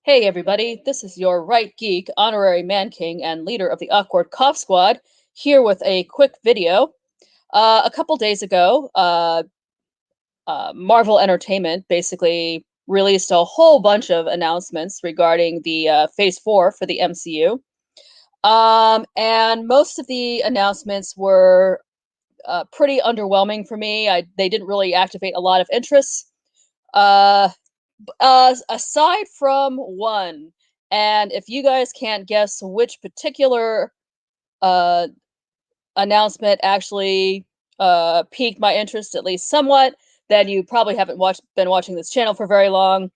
Hey everybody, this is your right geek, honorary man king, and leader of the Awkward Cough Squad, here with a quick video. A couple days ago, Marvel Entertainment basically released a whole bunch of announcements regarding the Phase 4 for the MCU. And most of the announcements were pretty underwhelming for me. They didn't really activate a lot of interest. Uh, Aside from one, and if you guys can't guess which particular uh, announcement actually piqued my interest at least somewhat, then you probably haven't been watching this channel for very long.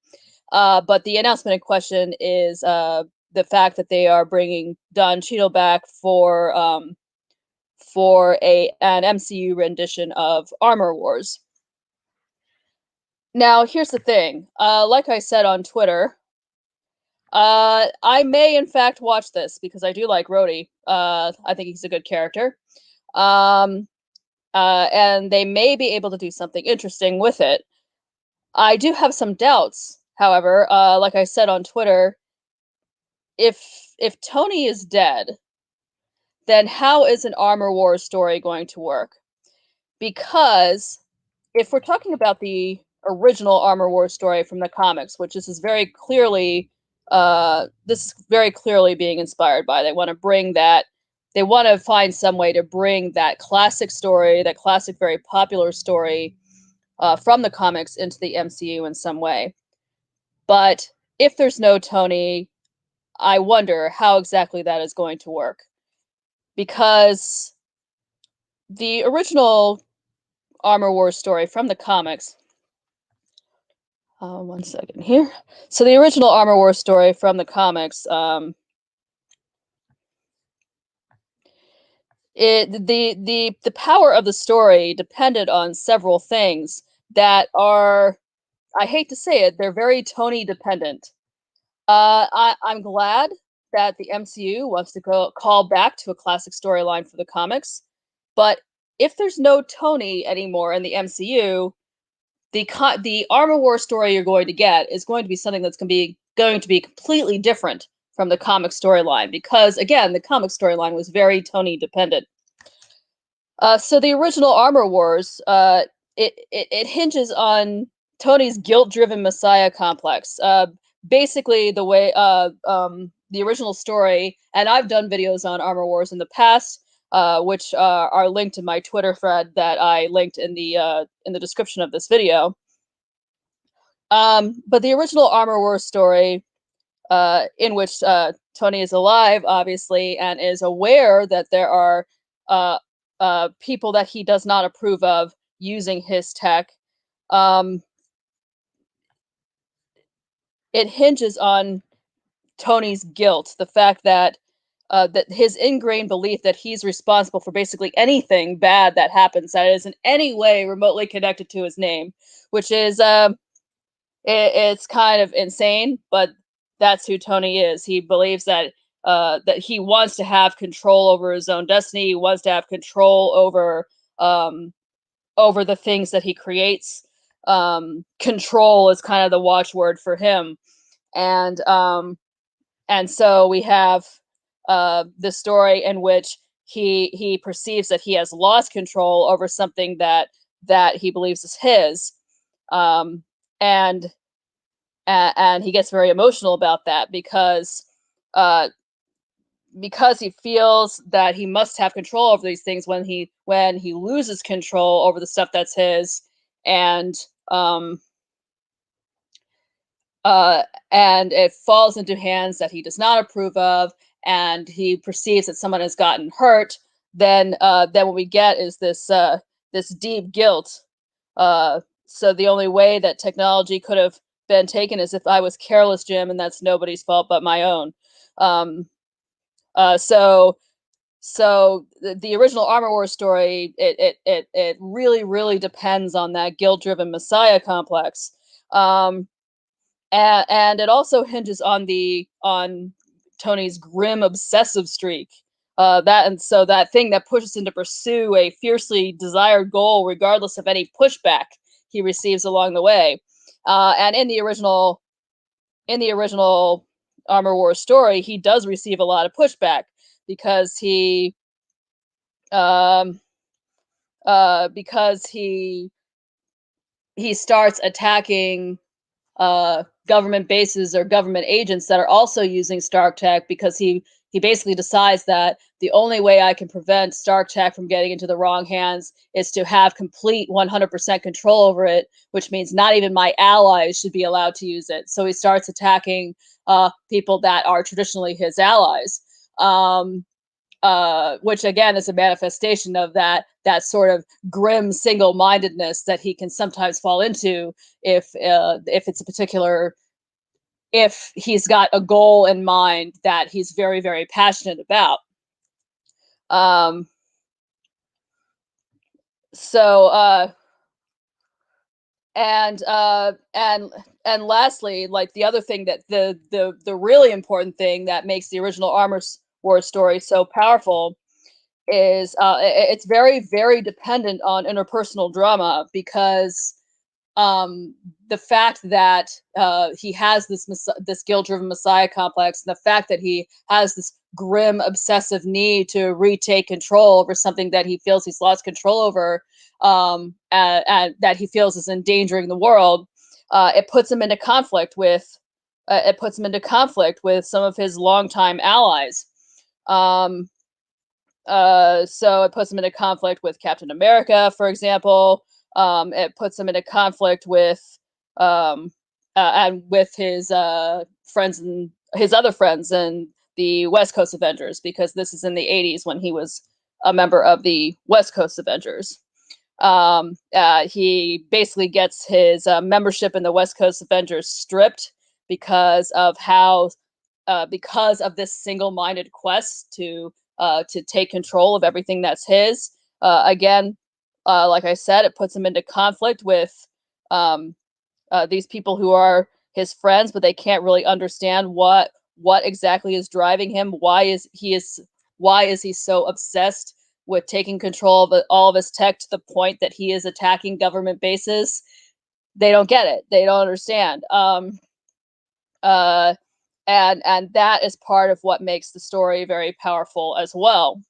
But the announcement in question is the fact that they are bringing Don Cheadle back for an MCU rendition of Armor Wars. Now, here's the thing. Like I said on Twitter, I may in fact watch this because I do like Rhodey. I think he's a good character. Um, and they may be able to do something interesting with it. I do have some doubts, however. Like I said on Twitter, if Tony is dead, then how is an Armor Wars story going to work? Because if we're talking about the original Armor Wars story from the comics, which this is very clearly being inspired by. They want to bring that. They want to find some way to bring that classic story, that classic, very popular story from the comics into the MCU in some way. But if there's no Tony, I wonder how exactly that is going to work. Because the original Armor Wars story from the comics. One second here. So the original Armor Wars story from the comics, the power of the story depended on several things that are, I hate to say it, they're very Tony dependent. I'm glad that the MCU wants to call back to a classic storyline for the comics, but if there's no Tony anymore in the MCU, the Armor War story you're going to get is going to be something that's going to be completely different from the comic storyline because, again, the comic storyline was very Tony dependent. So the original Armor Wars, it hinges on Tony's guilt-driven Messiah complex. Basically, the way the original story, and I've done videos on Armor Wars in the past, which are linked in my Twitter thread that I linked in the description of this video. But the original Armor Wars story, in which Tony is alive, obviously, and is aware that there are people that he does not approve of using his tech. It hinges on Tony's guilt, the fact that that his ingrained belief that he's responsible for basically anything bad that happens that is in any way remotely connected to his name, which is it's kind of insane, but that's who Tony is. He believes that that he wants to have control over his own destiny. He wants to have control over the things that he creates. Control is kind of the watchword for him, and so we have the story in which he perceives that he has lost control over something that he believes is his, um, and and he gets very emotional about that uh, because he feels that he must have control over these things when he loses control over the stuff that's his, and um, and it falls into hands that he does not approve of, and he perceives that someone has gotten hurt, then what we get is this deep guilt. So the only way that technology could have been taken is if I was careless, Jim, and that's nobody's fault but my own. Um, so the original Armor Wars story, it really depends on that guilt-driven Messiah complex. And it also hinges on Tony's grim obsessive streak. So that thing that pushes him to pursue a fiercely desired goal, regardless of any pushback he receives along the way. And in the original in the original Armor Wars story, he does receive a lot of pushback because um he starts attacking government bases or government agents that are also using Stark Tech, because he basically decides that the only way I can prevent Stark Tech from getting into the wrong hands is to have complete 100% control over it, which means not even my allies should be allowed to use it. So he starts attacking people that are traditionally his allies. Which again is a manifestation of that sort of grim single-mindedness that he can sometimes fall into if it's a particular if he's got a goal in mind that he's very, very passionate about. Um, so and lastly, like the other thing that the really important thing that makes the original Armor Wars story so powerful is it's very, very dependent on interpersonal drama, because um, the fact that he has this guilt-driven messiah complex, and the fact that he has this grim, obsessive need to retake control over something that he feels he's lost control over, and that he feels is endangering the world, it puts him into conflict with some of his longtime allies. Um, so it puts him into conflict with Captain America, for example. It puts him into conflict with and with his friends and his other friends and the West Coast Avengers, because this is in the 80s when he was a member of the West Coast Avengers. He basically gets his membership in the West Coast Avengers stripped because of because of this single-minded quest to take control of everything that's his. Again, like I said, it puts him into conflict with um, these people who are his friends, but they can't really understand what exactly is driving him. Why is he so obsessed with taking control of all of his tech to the point that he is attacking government bases? They don't get it. They don't understand. Uh, and that is part of what makes the story very powerful as well.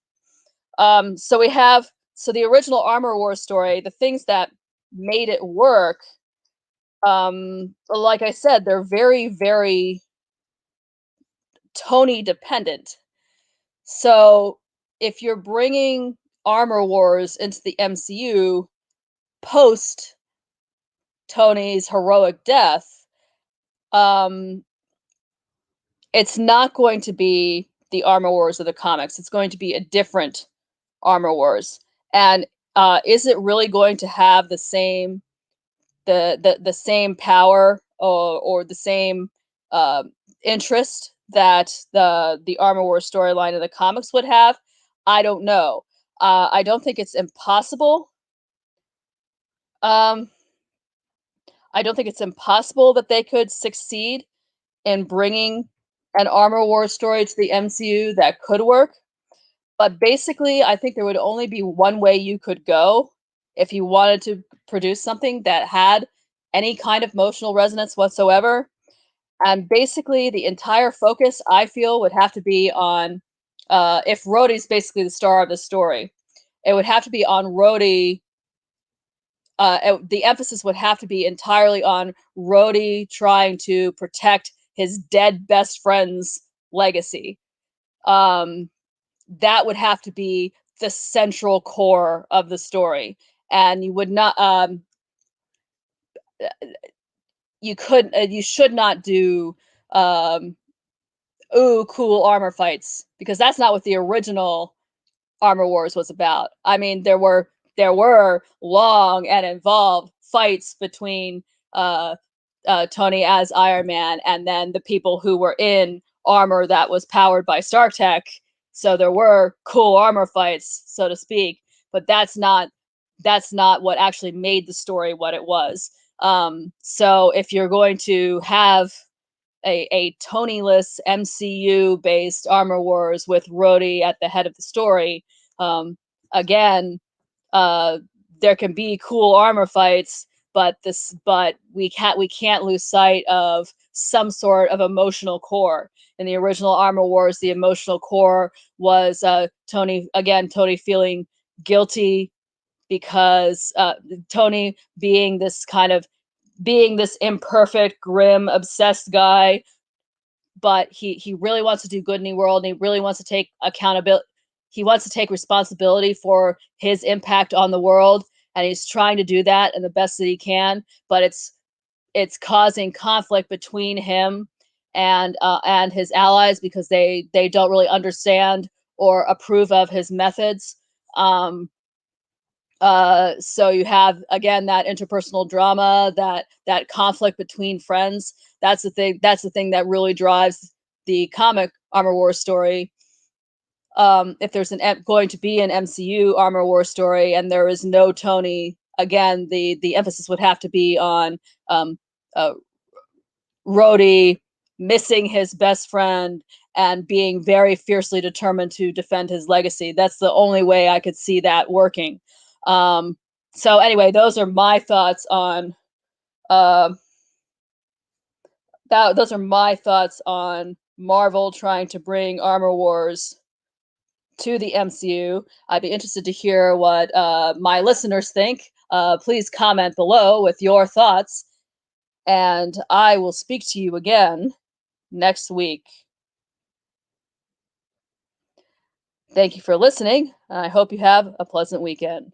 So we have the original Armor Wars story. The things that made it work, like I said, they're very, very Tony dependent. So if you're bringing Armor Wars into the MCU post Tony's heroic death, um, it's not going to be the Armor Wars of the comics. It's going to be a different Armor Wars. And is it really going to have the same power or the same uh, interest that the Armor Wars storyline in the comics would have? I don't know. I don't think it's impossible. Um, I don't think it's impossible that they could succeed in bringing an Armor Wars story to the MCU that could work. But basically, I think there would only be one way you could go if you wanted to produce something that had any kind of emotional resonance whatsoever. And basically, the entire focus, I feel, would have to be on if Rhodey's basically the star of the story, it would have to be on Rhodey. The emphasis would have to be entirely on Rhodey trying to protect his dead best friend's legacy. Um, that would have to be the central core of the story, and you would not you should not do um ooh cool armor fights, because that's not what the original Armor Wars was about. I mean, there were long and involved fights between uh Tony as Iron Man and then the people who were in armor that was powered by Stark Tech. So there were cool armor fights, so to speak, but that's not what actually made the story what it was. So if you're going to have a Tony-less MCU-based Armor Wars with Rhodey at the head of the story, um, again, uh, there can be cool armor fights, but we can't lose sight of some sort of emotional core. In the original Armor Wars, the emotional core was Tony feeling guilty because Tony being this imperfect, grim, obsessed guy, but he really wants to do good in the world, and he really wants to take accountability. He wants to take responsibility for his impact on the world, and he's trying to do that in the best that he can. But it's causing conflict between him and his allies because they don't really understand or approve of his methods. Um, so you have again that interpersonal drama, that conflict between friends. That's the thing that really drives the comic Armor Wars story. If there's going to be an MCU Armor Wars story and there is no Tony, again the emphasis would have to be on um, uh, Rhodey missing his best friend and being very fiercely determined to defend his legacy. That's the only way I could see that working. Um, so anyway, those are my thoughts on uh, those are my thoughts on Marvel trying to bring Armor Wars to the MCU. I'd be interested to hear what my listeners think. Please comment below with your thoughts, and I will speak to you again next week. Thank you for listening. I hope you have a pleasant weekend.